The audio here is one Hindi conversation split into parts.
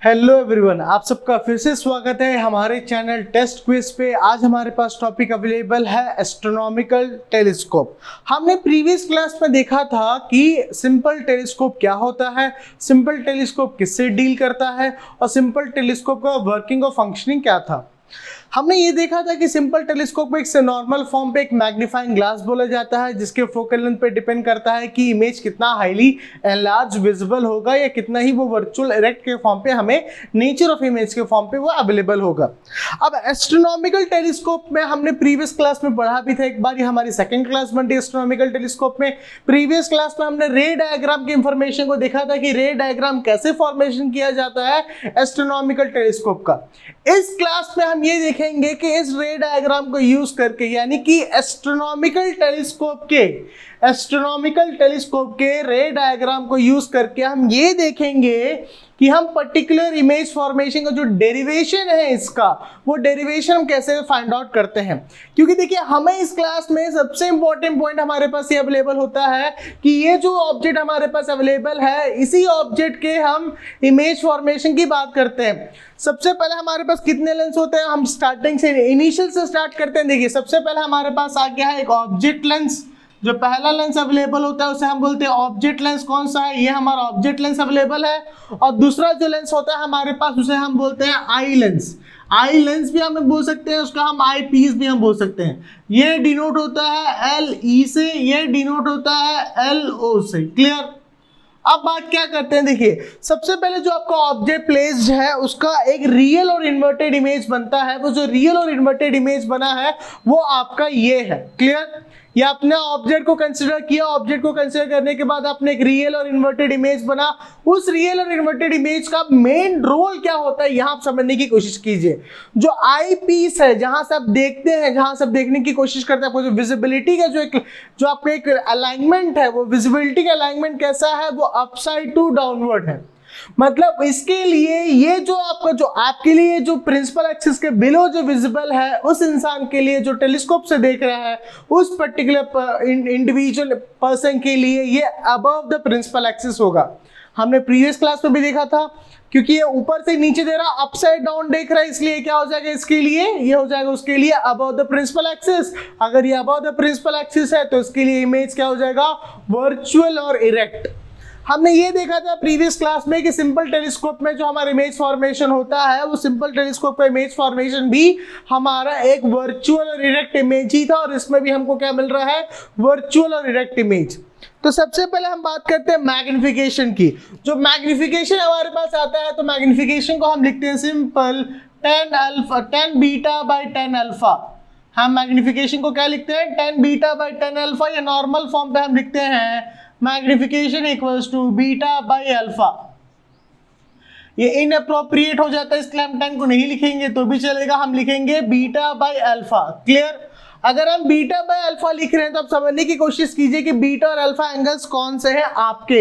हेलो एवरीवन, आप सबका फिर से स्वागत है हमारे चैनल टेस्ट क्विज पे। आज हमारे पास टॉपिक अवेलेबल है एस्ट्रोनॉमिकल टेलीस्कोप। हमने प्रीवियस क्लास में देखा था कि सिंपल टेलीस्कोप क्या होता है, सिंपल टेलीस्कोप किससे डील करता है और सिंपल टेलीस्कोप का वर्किंग और फंक्शनिंग क्या था। हमने ये देखा था कि सिंपल टेलीस्कोप में एक नॉर्मल फॉर्म पे एक मैग्नीफाइंग ग्लास बोला जाता है, जिसके फोकल लेंथ पे डिपेंड करता है कि इमेज कितना हाईली एनलार्ज विजिबल होगा या कितना ही वो वर्चुअल इरेक्ट के फॉर्म पे हमें नेचर ऑफ इमेज के फॉर्म पे वो अवेलेबल होगा। अब एस्ट्रोनॉमिकल टेलीस्कोप में हमने प्रीवियस क्लास में पढ़ा भी था, एक बार ये हमारी सेकंड क्लास बनती है एस्ट्रोनॉमिकल टेलीस्कोप में। प्रीवियस क्लास में हमने रे डायग्राम की इंफॉर्मेशन को देखा था कि रे डायग्राम कैसे फॉर्मेशन किया जाता है एस्ट्रोनॉमिकल टेलीस्कोप का। इस क्लास में हम ये देखेंगे कि इस रे डायग्राम को यूज करके, यानी कि एस्ट्रोनॉमिकल टेलीस्कोप के रे डायग्राम को यूज करके हम ये देखेंगे कि हम पर्टिकुलर इमेज फॉर्मेशन का जो डेरिवेशन है इसका, वो डेरिवेशन हम कैसे फाइंड आउट करते हैं। क्योंकि देखिए, हमें इस क्लास में सबसे इंपॉर्टेंट पॉइंट हमारे पास ये अवेलेबल होता है कि ये जो ऑब्जेक्ट हमारे पास अवेलेबल है, इसी ऑब्जेक्ट के हम इमेज फॉर्मेशन की बात करते हैं। सबसे पहले हमारे पास कितने लेंस होते हैं, हम स्टार्टिंग से इनिशियल से स्टार्ट करते हैं। देखिए, सबसे पहले हमारे पास आ गया है एक ऑब्जेक्ट लेंस। जो पहला लेंस अवेलेबल होता है उसे हम बोलते हैं ऑब्जेक्ट लेंस। कौन सा है? ये हमारा ऑब्जेक्ट लेंस अवेलेबल है। और दूसरा जो लेंस होता है हमारे पास, उसे हम बोलते हैं आई लेंस। आई लेंस भी हम बोल सकते हैं, उसका हम आई पीस भी हम बोल सकते हैं। ये डिनोट होता है एल ई से, ये डिनोट होता है एल ओ से। क्लियर? अब बात क्या करते हैं, देखिए, सबसे पहले जो आपका ऑब्जेक्ट प्लेस्ड है उसका एक रियल और इन्वर्टेड इमेज बनता है। वो जो रियल और इन्वर्टेड इमेज बना है वो आपका ये है। क्लियर? या आपने ऑब्जेक्ट को कंसीडर किया, ऑब्जेक्ट को कंसीडर करने के बाद आपने एक रियल और इन्वर्टेड इमेज बना। उस रियल और इन्वर्टेड इमेज का मेन रोल क्या होता है, यहां आप समझने की कोशिश कीजिए। जो आई पीस है, जहां से आप देखते हैं, जहां से आप देखने की कोशिश करते हैं, आपको जो विजिबिलिटी का जो आपका एक अलाइनमेंट है, वो विजिबिलिटी का अलाइनमेंट कैसा है, वो अपसाइड टू डाउनवर्ड है। मतलब इसके लिए ये जो आपका, जो आपके लिए जो प्रिंसिपल एक्सिस के बिलो जो विजिबल है, उस इंसान के लिए जो टेलीस्कोप से देख रहा है, उस पर्टिकुलर इंडिविजुअल पर्सन के लिए ये अबव द प्रिंसिपल एक्सिस होगा। हमने प्रीवियस क्लास में भी देखा था, क्योंकि ये ऊपर से नीचे दे रहा, अपसाइड डाउन देख रहा है, इसलिए क्या हो जाएगा, इसके लिए ये हो जाएगा उसके लिए अबव द प्रिंसिपल एक्सिस। अगर ये अबव द प्रिंसिपल एक्सिस है तो इसके लिए इमेज क्या हो जाएगा, वर्चुअल और इरेक्ट। हमने ये देखा था प्रीवियस क्लास में कि सिंपल टेलीस्कोप में जो हमारा इमेज फॉर्मेशन होता है, वो सिंपल टेलीस्कोप का इमेज फॉर्मेशन भी हमारा एक वर्चुअल और इरेक्ट इमेज ही था, और इसमें भी हमको क्या मिल रहा है, वर्चुअल और इरेक्ट इमेज। तो सबसे पहले हम बात करते हैं मैग्निफिकेशन की। जो मैग्निफिकेशन हमारे पास आता है, तो मैग्निफिकेशन को हम लिखते हैं सिंपल 10 बीटा बाई 10 अल्फा। हम मैग्निफिकेशन को क्या लिखते हैं, 10 बीटा बाई 10 अल्फा, या नॉर्मल फॉर्म पे हम लिखते हैं magnification equals to beta by alpha. ये इनअप्रोप्रिएट हो जाता है, इसलिए हम 10 को नहीं लिखेंगे तो भी चलेगा, हम लिखेंगे बीटा बाई अल्फा। क्लियर? अगर हम बीटा बाई अल्फा लिख रहे हैं तो आप समझने की कोशिश कीजिए कि बीटा और अल्फा एंगल्स कौन से हैं आपके।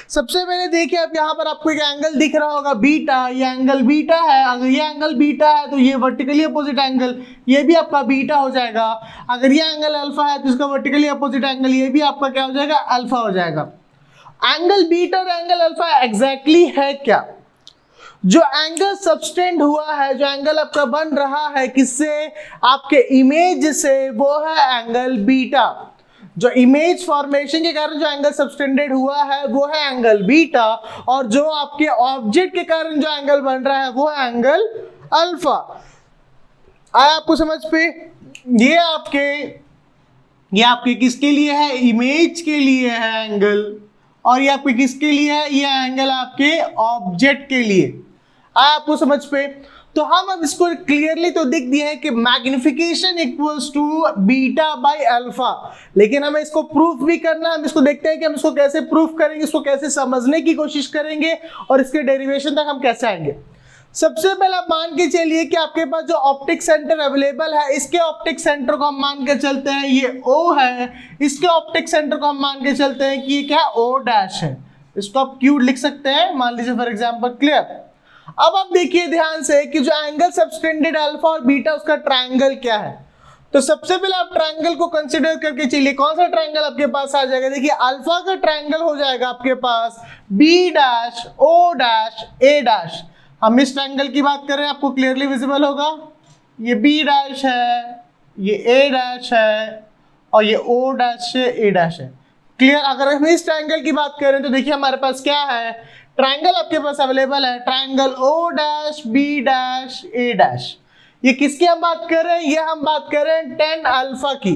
सबसे पहले देखिए, आप यहाँ पर आपको एक एंगल दिख रहा होगा बीटा, ये एंगल बीटा है। अगर ये एंगल बीटा है तो ये वर्टिकली अपोजिट एंगल, ये भी आपका बीटा हो जाएगा। अगर ये एंगल अल्फा है तो इसका वर्टिकली अपोजिट एंगल, ये भी आपका क्या हो जाएगा, अल्फा हो जाएगा। एंगल बीटा और एंगल अल्फा एग्जैक्टली है क्या? जो एंगल सबटेंड हुआ है, जो एंगल आपका बन रहा है किससे, आपके इमेज से, वो है एंगल बीटा। जो इमेज फॉर्मेशन के कारण जो एंगल सबटेंडेड हुआ है वो है एंगल बीटा, और जो आपके ऑब्जेक्ट के कारण जो एंगल बन रहा है वो है एंगल अल्फा। आया आपको समझ पे? ये आपके किसके लिए है, इमेज के लिए है एंगल, और ये आपके किसके लिए है, ये एंगल आपके ऑब्जेक्ट के लिए। आपको समझ पे? तो हम अब इसको क्लियरली तो दिख दिया है कि magnification equals to beta by alpha, लेकिन हमें इसको प्रूफ भी करना है। हम इसको देखते हैं कि हम इसको कैसे प्रूफ करेंगे, इसको कैसे समझने की कोशिश करेंगे, और इसके डेरिवेशन तक हम कैसे आएंगे। सबसे पहले आप मान के चलिए कि आपके पास जो ऑप्टिक सेंटर अवेलेबल है, इसके ऑप्टिक सेंटर को हम मान के चलते हैं ये O है, इसके ऑप्टिक सेंटर को हम मान के चलते हैं कि ये क्या, O डैश है। इसको आप Q लिख सकते हैं, मान लीजिए फॉर एग्जांपल। क्लियर? अब आप देखिए ध्यान से कि जो एंगल सबटेंडेड अल्फा और बीटा, उसका ट्रायंगल क्या है। तो सबसे पहले आप ट्रायंगल को कंसीडर करके चलिए, कौन सा ट्रायंगल आपके पास आ जाएगा। देखिए, अल्फा का ट्रायंगल हो जाएगा आपके पास B dash O dash A dash. हम इस ट्रायंगल की बात करें, आपको क्लियरली विजिबल होगा, ये बी डैश है, ये ए डैश है और ये ओ डैश है, ए डैश है। क्लियर? अगर हम इस ट्रायंगल की बात करें तो देखिए हमारे पास क्या है, ट्रायंगल आपके पास अवेलेबल है, triangle O dash B dash A dash. ये किसकी हम बात कर रहे हैं, ये हम बात कर रहे हैं tan अल्फा की।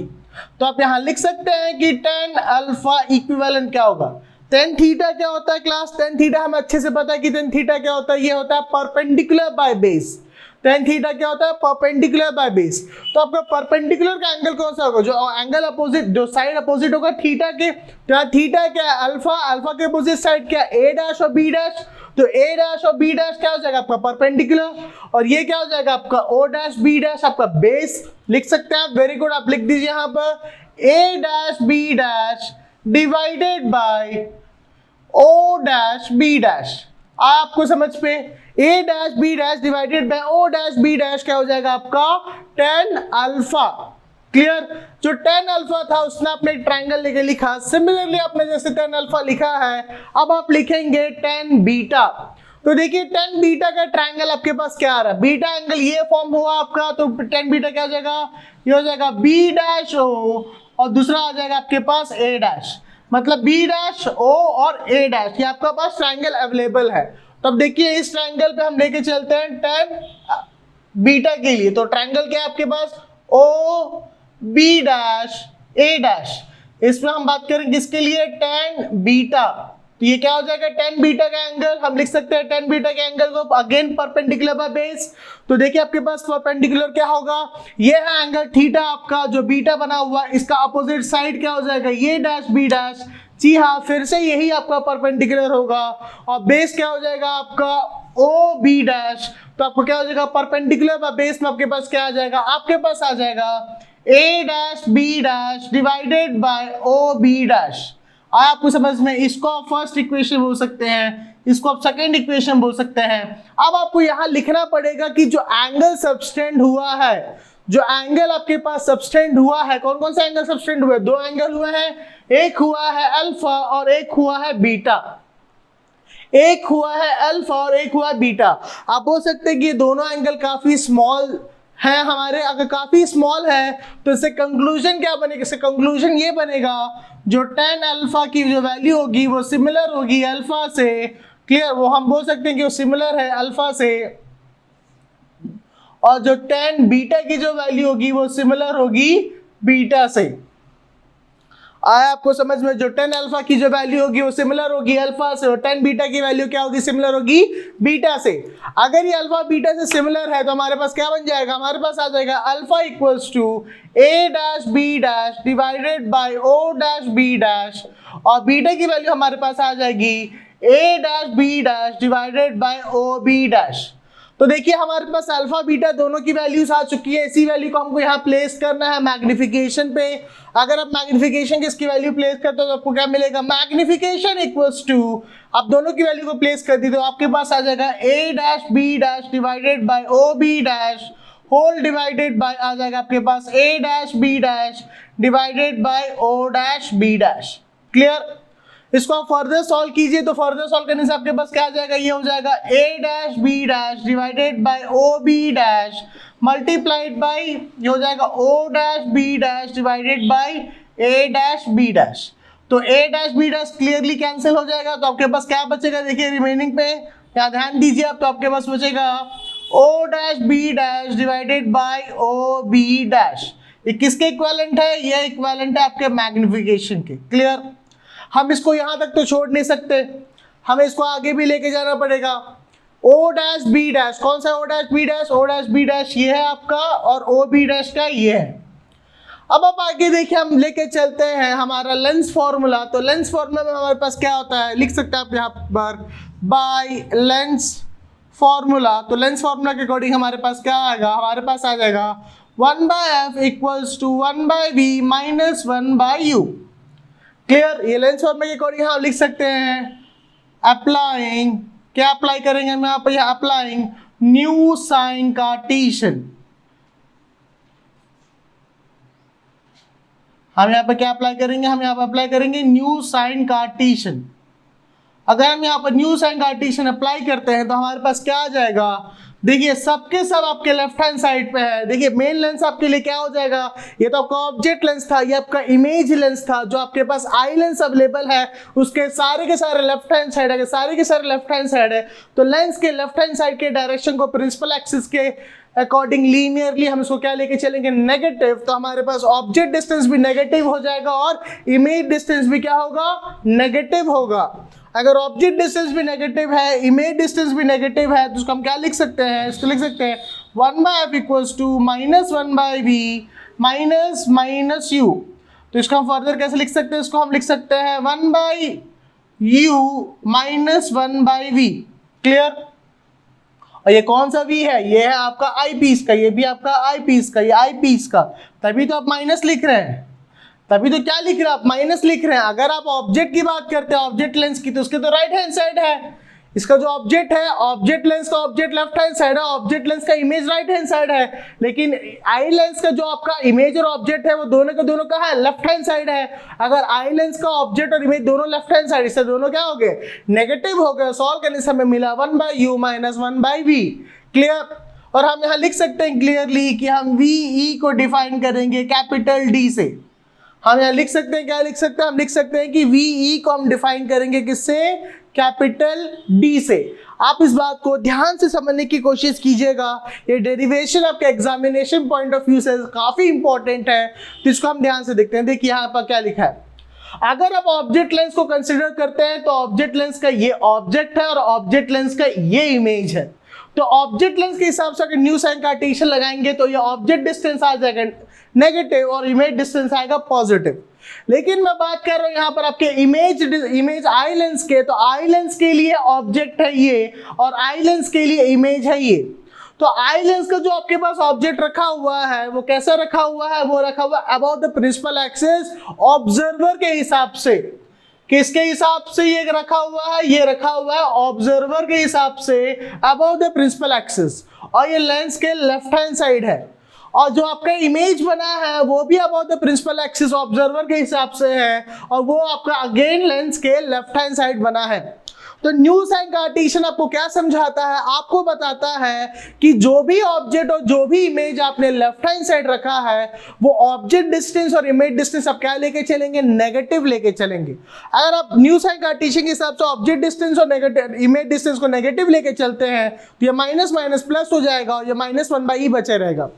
तो आप यहां लिख सकते हैं कि tan अल्फा इक्विवेलेंट क्या होगा। tan थीटा क्या होता है क्लास, tan थीटा हमें अच्छे से पता है कि tan थीटा क्या होता है, ये होता है perpendicular by base. tan theta क्या होता है, परपेंडिकुलर बाय बेस। तो आपका परपेंडिकुलर का एंगल कौन सा होगा, जो एंगल अपोजिट, जो साइड अपोजिट होगा थीटा के। तो यहाँ थीटा क्या है, अल्फा, अल्फा के अपोजिट साइड क्या, ए डैश और बी डैश। तो ए डैश और बी डैश क्या हो जाएगा आपका परपेंडिकुलर, और ये क्या हो जाएगा आपका ओ डैश बी डैश, आपका बेस लिख सकते हैं आप। वेरी गुड, आप लिख दीजिए यहाँ पर A dash B dash divided by O dash B dash. आपको समझ पे, A dash B dash divided by O dash B dash क्या हो जाएगा आपका tan अल्फा। क्लियर? जो tan अल्फा था उसने आपने एक ट्रायंगल लेके लिखा, सिमिलरली आपने जैसे tan अल्फा लिखा है, अब आप लिखेंगे tan बीटा। तो देखिए tan बीटा का ट्रायंगल आपके पास क्या आ रहा है, बीटा एंगल ये फॉर्म हुआ आपका, तो tan बीटा क्या हो जाएगा, ये हो जाएगा बी डैश ओ और दूसरा आ जाएगा आपके पास ए डैश, मतलब बी डैश ओ और ए डैश, ये आपका पास ट्रायंगल अवेलेबल है। तब देखिए इस ट्रायंगल पे हम लेके चलते हैं tan बीटा के लिए। तो ट्रायंगल क्या है आपके पास, ओ बी डैश ए डैश, इसमें हम बात करें किसके लिए, tan बीटा। तो ये क्या हो जाएगा, tan बीटा का एंगल, हम लिख सकते हैं tan बीटा के एंगल को अगेन परपेंडिकुलर बाय बेस। तो देखिए आपके पास परपेंडिकुलर क्या होगा, ये है एंगल थीटा आपका, जो बीटा बना हुआ, इसका अपोजिट साइड क्या हो जाएगा, ये डैश बी डैश। जी हाँ, फिर से यही आपका परपेंडिकुलर होगा, और बेस क्या हो जाएगा आपका ओ बी डैश। तो आपको क्या हो जाएगा, परपेंडिकुलर बाय बेस में आपके पास क्या आ जाएगा, आपके पास आ जाएगा A dash B dash divided by O B dash. आपको समझ में, इसको आप फर्स्ट इक्वेशन बोल सकते हैं, इसको आप सेकंड इक्वेशन बोल सकते हैं। अब आपको यहां लिखना पड़ेगा कि जो एंगल सबटेंड हुआ है, जो एंगल आपके पास सबटेंड हुआ है, कौन कौन सा एंगल सबटेंड हुआ है, दो एंगल हुए हैं, एक हुआ है अल्फा और एक हुआ है बीटा। एक हुआ है अल्फा और एक हुआ बीटा। आप बोल सकते हैं कि ये दोनों एंगल काफी स्मॉल है हमारे, अगर काफी स्मॉल है तो इससे कंक्लूजन क्या बनेगा, इससे कंक्लूजन ये बनेगा जो tan अल्फा की जो वैल्यू होगी वो सिमिलर होगी अल्फा से। क्लियर? वो हम बोल सकते हैं कि वो सिमिलर है अल्फा से, और जो tan बीटा की जो वैल्यू होगी वो सिमिलर होगी बीटा से। आया आपको समझ में, जो tan अल्फा की जो वैल्यू होगी वो सिमिलर होगी अल्फा से, और tan बीटा की वैल्यू क्या होगी, सिमिलर होगी बीटा से। अगर ये अल्फा बीटा से सिमिलर है तो हमारे पास क्या बन जाएगा, हमारे पास आ जाएगा alpha equals to A dash B dash divided by O dash B dash, और बीटा की वैल्यू हमारे पास आ जाएगी A dash B dash divided by O B dash. तो देखिए हमारे पास अल्फा बीटा दोनों की वैल्यूज आ चुकी है, इसी वैल्यू को हमको यहाँ प्लेस करना है मैग्निफिकेशन पे। अगर आप मैग्निफिकेशन की इसकी वैल्यू प्लेस करते हो तो आपको क्या मिलेगा, मैग्निफिकेशन इक्वल्स टू, आप दोनों की वैल्यू को प्लेस कर दी तो आपके पास आ जाएगा A dash B dash divided by O B dash whole divided by, आ जाएगा आपके पास A dash B dash divided by O dash B dash. Clear? इसको आप फर्दर सॉल्व कीजिए, तो फर्दर सॉल्व करने से आपके पास क्या आ जाएगा, ये हो जाएगा A dash B dash divided by O B dash multiplied by, ये हो जाएगा O dash B dash divided by A dash B dash. तो A dash B dash clearly cancel हो जाएगा, तो आपके पास क्या बचेगा, देखिए रिमेनिंग पे यहाँ ध्यान दीजिए आप, तो आपके पास बचेगा O dash B dash divided by O B dash. ये किसके इक्विवेलेंट है, ये इक्विवेलेंट है आपके मैग्निफिकेशन के। क्लियर? हम इसको यहां तक तो छोड़ नहीं सकते, हमें इसको आगे भी लेके जाना पड़ेगा। ओ डैश बी डैश, कौन सा O dash B dash, O dash B dash ये है आपका, और ओ बी डैश का ये है। अब आप आगे देखिए, हम लेके चलते हैं हमारा लेंस फॉर्मूला। तो लेंस फॉर्मूला में हमारे पास क्या होता है, लिख सकते हैं आप यहाँ पर बाय लेंस फॉर्मूला। तो लेंस फॉर्मूला के अकॉर्डिंग हमारे पास क्या आएगा, हमारे पास आ जाएगा 1/f equals to 1/v minus 1/u। Clear? ये लेंस फॉर्मूला के अकॉर्डिंग हम लिख सकते हैं अप्लाइंग, क्या अप्लाई करेंगे हम यहाँ पर, अप्लाइंग न्यू साइन कार्टेशियन। हम यहाँ पर क्या अप्लाई करेंगे, हम यहाँ पर अप्लाई करेंगे न्यू साइन कार्टेशियन। अगर हम यहाँ पर न्यू साइन कार्टेशियन अप्लाई करते हैं तो हमारे पास क्या आ जाएगा, देखिए सबके सब आपके लेफ्ट हैंड साइड पे है। देखिए मेन लेंस आपके लिए क्या हो जाएगा, ये तो आपका ऑब्जेक्ट लेंस था, ये आपका इमेज लेंस था। जो आपके पास आई लेंस अवेलेबल है उसके सारे के सारे लेफ्ट हैंड साइड है, सारे के सारे लेफ्ट हैंड साइड है। तो लेंस के लेफ्ट हैंड साइड के डायरेक्शन को प्रिंसिपल एक्सिस के अकॉर्डिंग लीनियरली हम इसको क्या लेके चलेंगे, नेगेटिव। तो हमारे पास ऑब्जेक्ट डिस्टेंस भी नेगेटिव हो जाएगा और इमेज डिस्टेंस भी क्या होगा, नेगेटिव होगा। अगर ऑब्जेक्ट डिस्टेंस भी नेगेटिव है, इमेज डिस्टेंस भी नेगेटिव है, तो उसको हम क्या लिख सकते हैं, इसको लिख सकते हैं 1/f equals to -1/v minus minus u। तो इसको हम फर्दर कैसे लिख सकते हैं, इसको हम लिख सकते हैं 1/u माइनस 1/v। क्लियर। और ये कौन सा v है, ये है आपका आई पीस का, ये भी आपका आई पीस का, ये आई पीस का। तभी तो आप माइनस लिख रहे हैं, तभी तो क्या लिख रहे हैं आप, माइनस लिख रहे हैं। अगर आप ऑब्जेक्ट की बात करते हैं, ऑब्जेक्ट लेंस की, तो उसके तो राइट हैंड साइड है। इसका जो ऑब्जेक्ट है, ऑब्जेक्ट लेंस का ऑब्जेक्ट लेफ्ट हैंड साइड है, ऑब्जेक्ट लेंस का इमेज राइट हैंड साइड है। लेकिन आई लेंस का जो आपका इमेज और ऑब्जेक्ट है वो दोनों के दोनों का है, लेफ्ट हैंड साइड है। अगर आई लेंस का ऑब्जेक्ट और इमेज दोनों लेफ्ट हैंड साइड, इससे दोनों क्या हो गए, नेगेटिव हो गए। सॉल्व करने से हमें मिला 1/u माइनस 1/v। क्लियर। और हम यहाँ लिख सकते हैं क्लियरली कि हम VE को डिफाइन करेंगे कैपिटल D से। हम यहाँ लिख सकते हैं, क्या लिख सकते हैं, हम लिख सकते हैं कि VE को हम डिफाइन करेंगे किससे, कैपिटल D से। आप इस बात को ध्यान से समझने की कोशिश कीजिएगा, ये डेरिवेशन आपके एग्जामिनेशन पॉइंट ऑफ व्यू से काफी इंपॉर्टेंट है, तो इसको हम ध्यान से देखते हैं। देखिए यहाँ पर क्या लिखा है, अगर आप ऑब्जेक्ट लेंस को कंसिडर करते हैं तो ऑब्जेक्ट लेंस का ये ऑब्जेक्ट है और ऑब्जेक्ट लेंस का ये इमेज है। तो ऑब्जेक्ट लेंस के हिसाब से अगर न्यू साइन कार्टेशियन लगाएंगे तो ये ऑब्जेक्ट डिस्टेंस आ जाएगा नेगेटिव और इमेज डिस्टेंस आएगा पॉजिटिव। लेकिन मैं बात कर रहा हूं यहां पर आपके इमेज आई लेंस के, तो आई लेंस के लिए ऑब्जेक्ट है ये और आई लेंस के लिए इमेज है ये। तो आई लेंस का जो आपके पास ऑब्जेक्ट रखा हुआ है वो कैसा रखा हुआ है, वो रखा हुआ है about the principal axis observer के हिसाब से। किसके हिसाब से ये रखा हुआ है, ये रखा हुआ है ऑब्जर्वर के हिसाब say about the principal axis, और ये लेंस के लेफ्ट हैंड साइड है। और जो आपका इमेज बना है वो भी about the principal axis observer के हिसाब से है, और वो आपका अगेन लेंस के लेफ्ट हैंड साइड बना है। तो न्यू साइन कार्टेशियन आपको क्या समझाता है, आपको बताता है कि जो भी ऑब्जेक्ट और जो भी इमेज आपने लेफ्ट हैंड साइड रखा है वो ऑब्जेक्ट डिस्टेंस और इमेज डिस्टेंस आप क्या लेके चलेंगे, नेगेटिव लेके चलेंगे। अगर आप न्यू साइन कार्टेशियन के हिसाब से ऑब्जेक्ट डिस्टेंस और नेगेटिव इमेज डिस्टेंस को नेगेटिव लेके चलते हैं तो ये माइनस माइनस प्लस हो जाएगा और ये -1/e बचे रहेगा।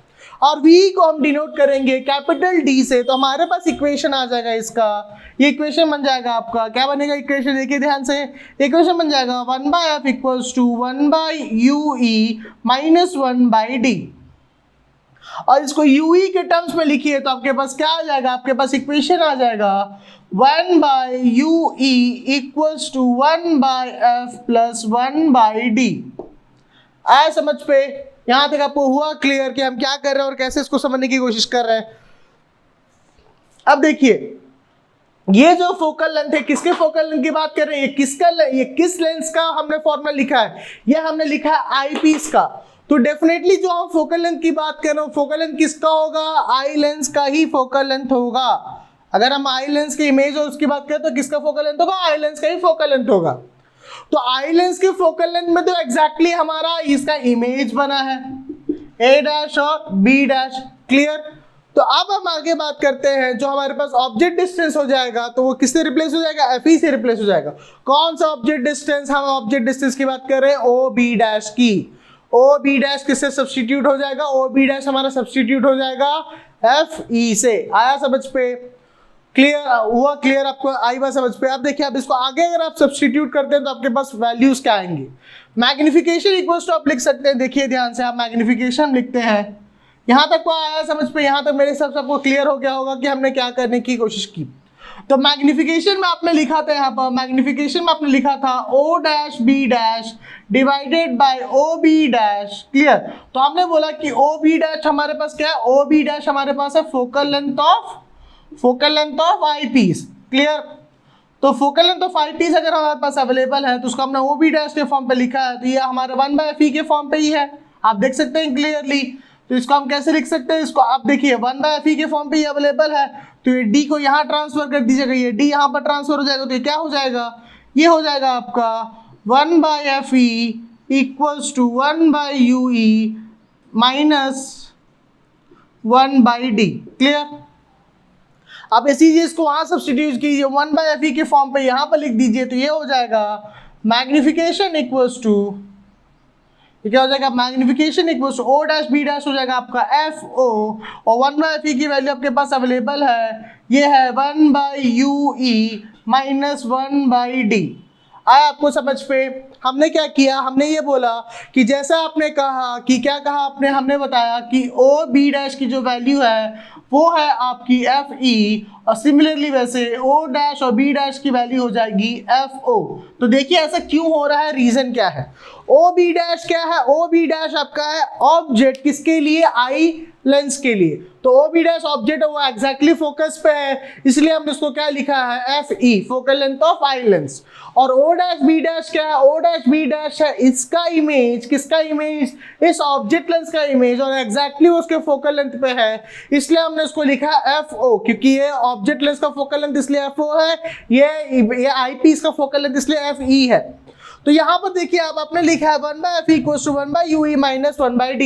और v को हम डिनोट करेंगे कैपिटल D से। तो हमारे पास इक्वेशन आ जाएगा इसका, ये इक्वेशन बन जाएगा आपका, क्या बनेगा इक्वेशन, देखिए ध्यान से, इक्वेशन बन जाएगा 1/f equals to 1/ue minus 1/d। और इसको ue के टर्म्स में लिखिए तो आपके पास क्या आ जाएगा, आपके पास इक्वेशन आ जाएगा 1/ue equals to 1/f plus 1/d। आया समझ पे, यहां तक आपको हुआ क्लियर कि हम क्या कर रहे हैं और कैसे इसको समझने की कोशिश कर रहे हैं। अब देखिए ये जो फोकल लेंथ है, किसके फोकल लेंथ की बात कर रहे हैं, ये किस लेंस का हमने फॉर्मूला लिखा है, ये हमने लिखा है आई पीस का। तो डेफिनेटली जो हम फोकल लेंथ की बात कर रहे हैं, फोकल लेंथ किसका होगा, आई लेंस का ही फोकल लेंथ होगा। अगर हम आई लेंस के इमेज और उसकी बात करें तो किसका फोकल लेंथ होगा, आई लेंस का ही फोकल लेंथ होगा। तो आई लेंस के फोकल लेंथ में तो एग्जैक्टली हमारा इसका इमेज बना है A' और B'। क्लियर। तो अब हम आगे बात करते हैं, जो हमारे पास ऑब्जेक्ट डिस्टेंस हो जाएगा तो वो किससे रिप्लेस हो जाएगा, FE से रिप्लेस हो जाएगा। कौन सा ऑब्जेक्ट डिस्टेंस, हम ऑब्जेक्ट डिस्टेंस की बात कर रहे हैं OB' की। OB' किससे सब्स्टिट्यूट हो जाएगा, OB' हमारा सब्स्टिट्यूट हो जाएगा FE से। आया समझ पे, क्लियर हुआ, क्लियर आपको आई बात समझ पे। अब देखिए अब इसको आगे अगर आप सब्स्टिट्यूट करते हैं तो आपके पास वैल्यूज क्या आएंगे, मैग्निफिकेशन इक्वल्स टू आप लिख सकते हैं। देखिए ध्यान से, आप मैग्निफिकेशन लिखते हैं, यहां तक को आया समझ पे, यहां तक मेरे हिसाब से आपको क्लियर हो गया होगा कि हमने क्या करने की कोशिश की। तो मैग्निफिकेशन में आपने लिखा था, यहाँ पर मैग्निफिकेशन में आपने लिखा था O'(B' divided by OB'। Clear. तो हमने बोला कि OB' हमारे पास क्या है, OB' हमारे पास है focal length of eyepiece. Clear. तो focal length of eyepiece अगर हमारे पास अवेलेबल है तो उसको हमने OB' के फॉर्म पे लिखा है, तो ये हमारे 1/FE के फॉर्म पे ही है, आप देख सकते हैं क्लियरली। तो इसको हम कैसे लिख सकते हैं, इसको आप देखिए 1/FE के फॉर्म पे ही अवेलेबल है, तो ये D को यहाँ ट्रांसफर कर दीजिएगा, ये D यहाँ पर ट्रांसफर हो जाएगा, तो ये क्या हो जाएगा, ये हो जाएगा आपका 1/FE equals to 1/UE minus 1/D। Clear? आप इसी चीज को वहां सब्स्टिट्यूट कीजिए 1/FE के फॉर्म पे यहां पर लिख दीजिए, तो ये हो जाएगा मैग्निफिकेशन इक्वल्स टू, ये क्या हो जाएगा, magnification equals to O dash B dash हो जाएगा आपका FO, और 1/FE की वैल्यू आपके पास अवेलेबल है, ये है 1/UE माइनस 1/D। आया आपको समझ पे? हमने क्या किया, हमने ये बोला कि जैसा आपने कहा कि क्या कहा आपने, हमने बताया कि OB डैश की जो वैल्यू है वो है आपकी FE, और सिमिलरली वैसे O डैश और B डैश की वैल्यू हो जाएगी FO। तो देखिए ऐसा क्यों हो रहा है, रीजन क्या है। OB डैश क्या है, OB डैश आपका है ऑब्जेक्ट, किसके लिए, आई लेंस के लिए। तो OB डैश ऑब्जेक्ट है, वो एग्जैक्टली फोकस पे है, इसलिए हमने उसको क्या लिखा है, FE, focal length of eye lens. और O डैश B डैश क्या है, O डैश B डैश है इसका इमेज, किसका इमेज, इस ऑब्जेक्ट लेंस का इमेज, और एग्जैक्टली उसके फोकल लेंथ पे है, इसलिए हमने उसको लिखा FO, क्योंकि ये ऑब्जेक्ट लेंस का फोकल लेंथ इसलिए FO है, ये आई पीस का फोकल लेंथ इसलिए FE है। तो यहाँ पर देखिए आप आपने लिखा है 1/FE equals to 1/UE minus 1/D।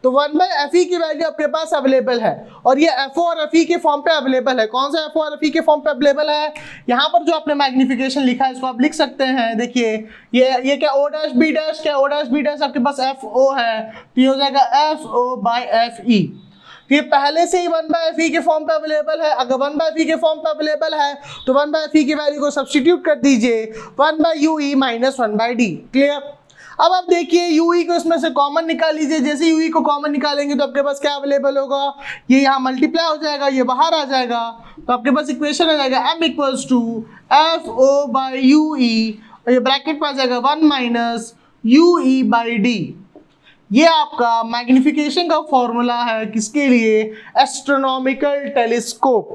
तो 1/FE की वैल्यू आपके पास अवेलेबल है, और ये FO और FE के फॉर्म पे अवेलेबल है। कौन सा FO और FE के फॉर्म पे अवेलेबल है, यहाँ पर जो आपने मैग्निफिकेशन लिखा है इसको आप लिख सकते हैं। देखिए ये क्या O डैश B डैश, क्या O डैश B डैश आपके पास FO है, तो ये हो जाएगा FO/FE। ये पहले से ही 1/FE के फॉर्म पे अवेलेबल है। अगर 1/FE के फॉर्म पे अवेलेबल है तो 1/FE की वैल्यू को सब्स्टिट्यूट कर दीजिए 1/UE माइनस 1/D। क्लियर? अब आप देखिए UE को इसमें से कॉमन निकाल लीजिए। जैसे UE को कॉमन निकालेंगे तो आपके पास क्या अवेलेबल होगा, ये यहाँ मल्टीप्लाई हो जाएगा, ये बाहर आ जाएगा, तो आपके पास इक्वेशन आ जाएगा M इक्वल्स टू FO/UE, और ये ब्रैकेट में आ जाएगा 1 माइनस UE/D। ये आपका मैग्निफिकेशन का फॉर्मूला है, किसके लिए, एस्ट्रोनॉमिकल टेलीस्कोप।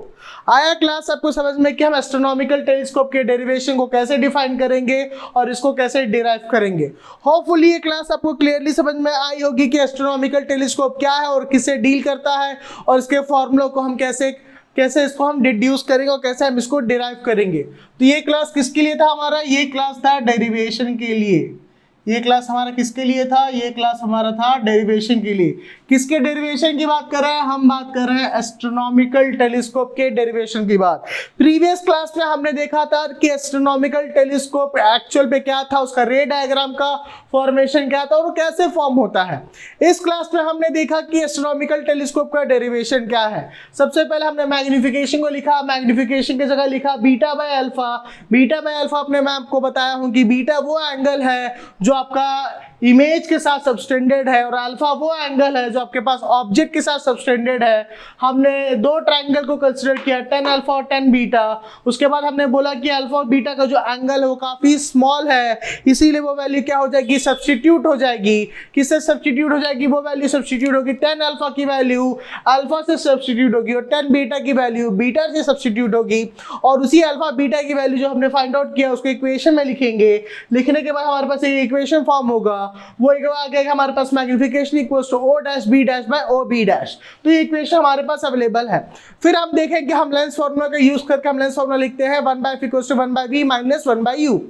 आया क्लास आपको समझ में कि हम एस्ट्रोनॉमिकल टेलीस्कोप के डेरिवेशन को कैसे डिफाइन करेंगे और इसको कैसे डिराइव करेंगे। होपफुली ये क्लास आपको क्लियरली समझ में आई होगी कि एस्ट्रोनॉमिकल टेलीस्कोप क्या है और किससे डील करता है, और इसके फॉर्मूलों को हम कैसे इसको हम डिड्यूस करेंगे और कैसे हम इसको डिराइव करेंगे। तो ये क्लास किसके लिए था हमारा, ये क्लास था डेरिवेशन के लिए। ये क्लास हमारा किसके लिए था, ये क्लास हमारा था डेरिवेशन के लिए। किसके डेरिवेशन की बात कर रहे हैं, हम बात कर रहे हैं एस्ट्रोनॉमिकल टेलीस्कोप के डेरिवेशन की बात। प्रीवियस क्लास में हमने देखा था कि एस्ट्रोनॉमिकल टेलीस्कोप एक्चुअल पे क्या था, उसका रे डायग्राम का फॉर्मेशन क्या था और वो कैसे फॉर्म होता है। इस क्लास में हमने देखा कि एस्ट्रोनॉमिकल टेलीस्कोप का डेरिवेशन क्या है। सबसे पहले हमने मैग्निफिकेशन को लिखा, मैग्निफिकेशन की जगह लिखा बीटा/अल्फा। बीटा/अल्फा अपने मैं आपको बताया हूं कि बीटा वो एंगल है जो आपका इमेज के साथ सबस्टेंडेड है, और अल्फा वो एंगल है जो आपके पास ऑब्जेक्ट के साथ सबस्टेंडेड है। हमने दो ट्रायंगल को कंसीडर किया, tan अल्फा और tan बीटा। उसके बाद हमने बोला कि अल्फा और बीटा का जो एंगल है वो काफी स्मॉल है, इसीलिए वो वैल्यू क्या हो जाएगी, सब्स्टिट्यूट हो जाएगी। किससे सब्स्टिट्यूट हो जाएगी, वो वैल्यू सब्स्टिट्यूट होगी, tan अल्फा की वैल्यू अल्फा से सब्स्टिट्यूट होगी, और tan बीटा की वैल्यू बीटा से सब्स्टिट्यूट होगी, और उसी अल्फा बीटा की वैल्यू जो हमने फाइंड आउट किया उसको इक्वेशन में लिखेंगे। लिखने के बाद हमारे पास एक इक्वेशन फॉर्म होगा, वो एक आ गया हमारे पास magnification equals to O dash B dash by OB dash. तो ये इक्वेशन हमारे पास अवेलेबल है। फिर हम देखेंगे हम लेंस फार्मूला का यूज करके हम लेंस फार्मूला लिखते हैं 1/F equals to 1/V minus 1/U।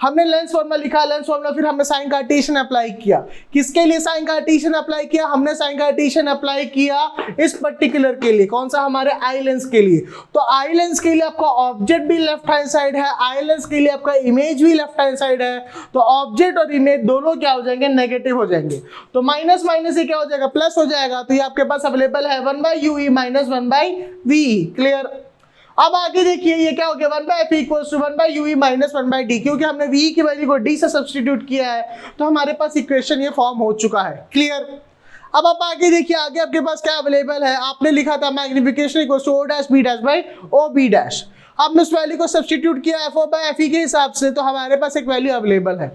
हमने लेंस फार्मूला लिखा, लेंस फार्मूला फिर हमने साइन कार्टेशियन अप्लाई किया। किसके लिए साइन कार्टेशियन अप्लाई किया, हमने साइन कार्टेशियन अप्लाई किया इस पर्टिकुलर के लिए, कौन सा, हमारे आई लेंस के लिए। तो आई लेंस के लिए आपका ऑब्जेक्ट भी लेफ्ट हैंड साइड है, आई लेंस के लिए आपका इमेज भी लेफ्ट हैंड साइड है, तो ऑब्जेक्ट और इमेज दोनों क्या हो जाएंगे, नेगेटिव हो जाएंगे। तो माइनस माइनस से क्या हो जाएगा, प्लस हो जाएगा। तो ये आपके पास अवेलेबल है 1/UE माइनस 1/V। क्लियर? अब आगे देखिए ये क्या हो गया, 1/F equals to 1/UE minus 1/D। क्योंकि हमने V की वैल्यू को D से सब्स्टिट्यूट किया है तो हमारे पास इक्वेशन ये फॉर्म हो चुका है। क्लियर? अब आप आगे देखिए, आगे आपके पास क्या अवेलेबल है, आपने लिखा था magnification equals to O dash B dash by OB dash. आपने उस वैल्यू को सब्स्टिट्यूट किया FO/FE के हिसाब से, तो हमारे पास एक वैल्यू अवेलेबल है।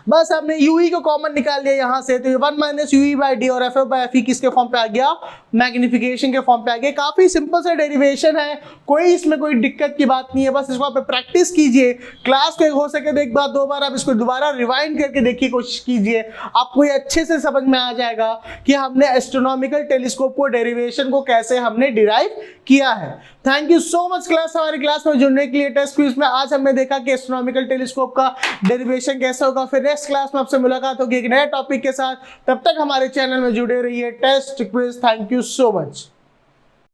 बस हमने UE को कॉमन निकाल लिया यहाँ से, तो 1 माइनस UE/D और FO/FE किसके फॉर्म पे आ गया, मैग्निफिकेशन के फॉर्म पे आ गया। काफी सिंपल सा डेरिवेशन है, कोई इसमें कोई दिक्कत की बात नहीं है, बस इसको आप प्रैक्टिस कीजिए। क्लास के हो सके तो एक बार दो बार आप इसको दोबारा रिवाइंड करके देखिए, कोशिश कीजिए, आपको ये अच्छे से समझ में आ जाएगा कि हमने एस्ट्रोनॉमिकल टेलीस्कोप को डेरिवेशन को कैसे हमने डिराइव किया है। Thank you so much class, हमारी क्लास में जुड़ने के लिए। टेस्ट क्विज में आज हमने देखा कि एस्ट्रोनॉमिकल टेलीस्कोप का डेरिवेशन कैसे होगा। फिर नेक्स्ट क्लास में आपसे मुलाकात होगी एक नए टॉपिक के साथ। तब तक हमारे चैनल में जुड़े रहिए। Test quiz, thank you so much.